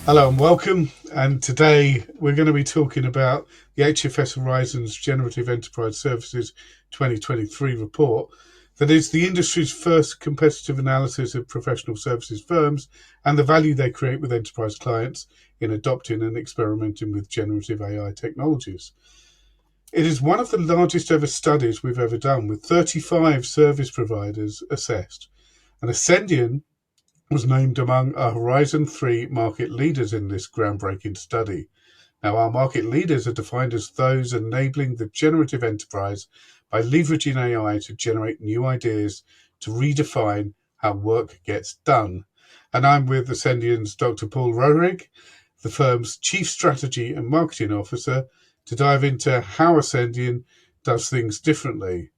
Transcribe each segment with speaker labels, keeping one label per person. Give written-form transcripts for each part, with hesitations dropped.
Speaker 1: Hello and welcome. And today we're going to be talking about the HFS Horizons Generative Enterprise Services 2023 report that is the industry's first competitive analysis of professional services firms and the value they create with enterprise clients in adopting and experimenting with generative AI technologies. It is one of the largest ever studies we've ever done, with 35 service providers assessed. And Ascendion was named among our Horizon 3 market leaders in this groundbreaking study. Now, our market leaders are defined as those enabling the generative enterprise by leveraging AI to generate new ideas to redefine how work gets done. And I'm with Ascendion's Dr. Paul Roehrig, the firm's Chief Strategy and Marketing Officer, to dive into how Ascendion does things differently.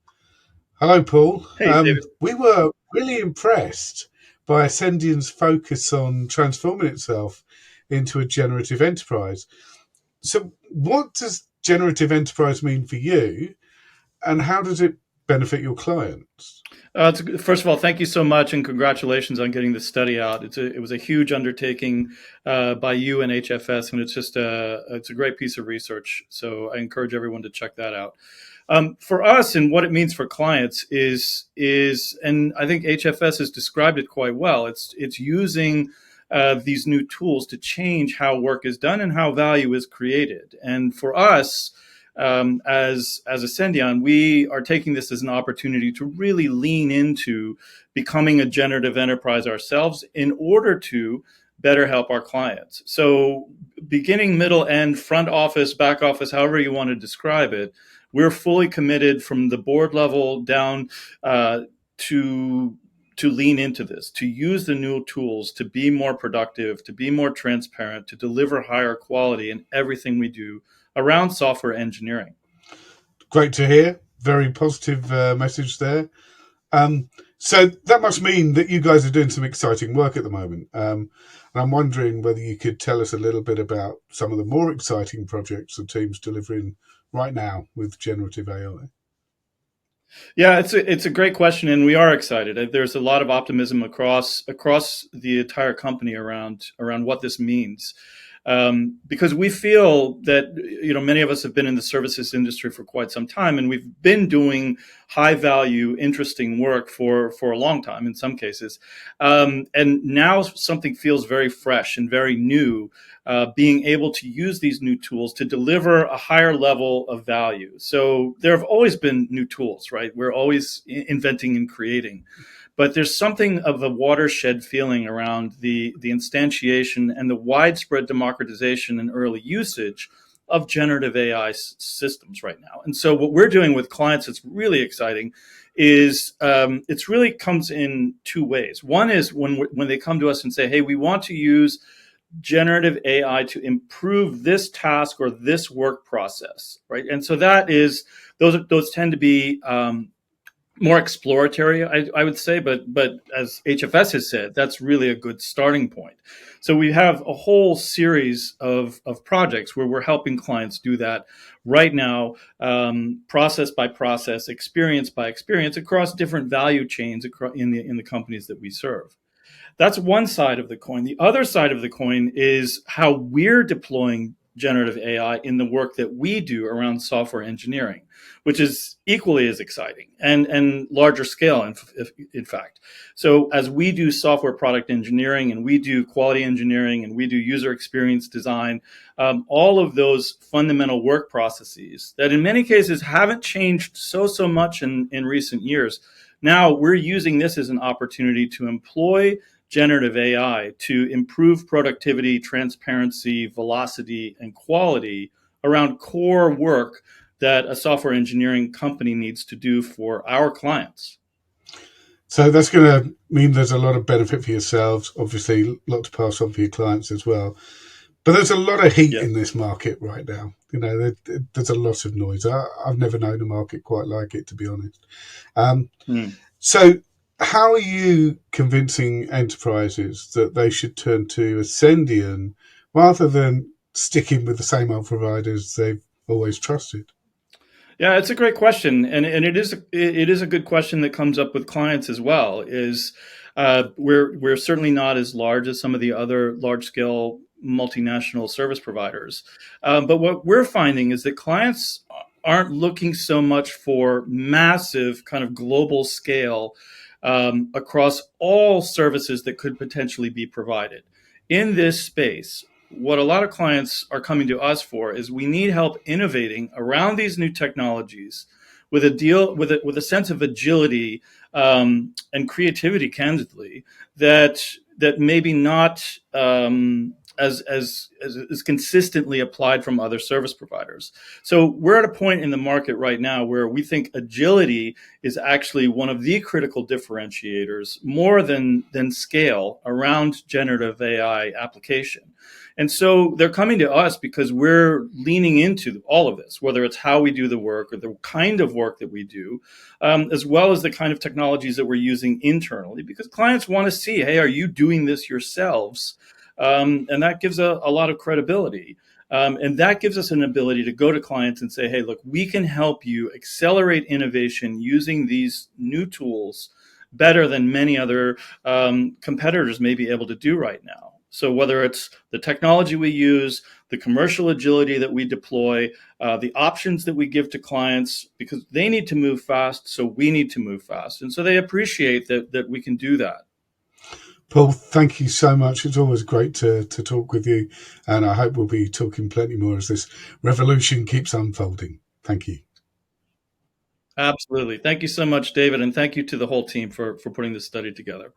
Speaker 1: Hello, Paul.
Speaker 2: Hey, David.
Speaker 1: We were really impressed by Ascendion's focus on transforming itself into a generative enterprise. So, what does generative enterprise mean for you, and how does it benefit your clients?
Speaker 2: First of all, thank you so much, and congratulations on getting this study out. It was a huge undertaking by you and HFS, and it's a great piece of research. So I encourage everyone to check that out. For us, and what it means for clients is, and I think HFS has described it quite well. It's using these new tools to change how work is done and how value is created. And for us, as Ascendion, we are taking this as an opportunity to really lean into becoming a generative enterprise ourselves in order to better help our clients. So beginning, middle, end, front office, back office, however you want to describe it, we're fully committed from the board level down to lean into this, to use the new tools to be more productive, to be more transparent, to deliver higher quality in everything we do around software engineering.
Speaker 1: Great to hear. Very positive message there. So that must mean that you guys are doing some exciting work at the moment. And I'm wondering whether you could tell us a little bit about some of the more exciting projects the team's delivering right now with generative AI.
Speaker 2: Yeah, it's a great question, and we are excited. There's a lot of optimism across the entire company around what this means, because we feel that many of us have been in the services industry for quite some time, and we've been doing high value, interesting work for a long time in some cases, and now something feels very fresh and very new. Being able to use these new tools to deliver a higher level of value. So there have always been new tools, right? We're always inventing and creating. But there's something of a watershed feeling around the instantiation and the widespread democratization and early usage of generative AI systems right now. And so what we're doing with clients that's really exciting is it's really comes in two ways. One is when they come to us and say, hey, we want to use generative AI to improve this task or this work process, right? And so that is those tend to be more exploratory, I would say, but as HFS has said, that's really a good starting point. So we have a whole series of projects where we're helping clients do that right now, process by process, experience by experience, across different value chains in the companies that we serve. That's one side of the coin. The other side of the coin is how we're deploying generative AI in the work that we do around software engineering, which is equally as exciting and larger scale, in fact. So as we do software product engineering and we do quality engineering and we do user experience design, all of those fundamental work processes that in many cases haven't changed so much in recent years. Now we're using this as an opportunity to employ generative AI to improve productivity, transparency, velocity, and quality around core work that a software engineering company needs to do for our clients.
Speaker 1: So that's going to mean there's a lot of benefit for yourselves, obviously, a lot to pass on for your clients as well. But there's a lot of heat
Speaker 2: Yeah.
Speaker 1: in this market right now. There's a lot of noise. I've never known a market quite like it, to be honest. So how are you convincing enterprises that they should turn to Ascendion rather than sticking with the same old providers they've always trusted?
Speaker 2: Yeah, it's a great question, and it is a good question that comes up with clients as well. We're certainly not as large as some of the other large scale multinational service providers. But what we're finding is that clients aren't looking so much for massive kind of global scale across all services that could potentially be provided. In this space, what a lot of clients are coming to us for is we need help innovating around these new technologies with a sense of agility and creativity, candidly, that maybe not as consistently applied from other service providers. So we're at a point in the market right now where we think agility is actually one of the critical differentiators, more than scale, around generative AI application. And so they're coming to us because we're leaning into all of this, whether it's how we do the work or the kind of work that we do, as well as the kind of technologies that we're using internally, because clients want to see, hey, are you doing this yourselves? And that gives a lot of credibility. And that gives us an ability to go to clients and say, hey, look, we can help you accelerate innovation using these new tools better than many other competitors may be able to do right now. So whether it's the technology we use, the commercial agility that we deploy, the options that we give to clients, because they need to move fast, so we need to move fast. And so they appreciate that we can do that.
Speaker 1: Paul, thank you so much. It's always great to talk with you. And I hope we'll be talking plenty more as this revolution keeps unfolding. Thank you.
Speaker 2: Absolutely. Thank you so much, David. And thank you to the whole team for putting this study together.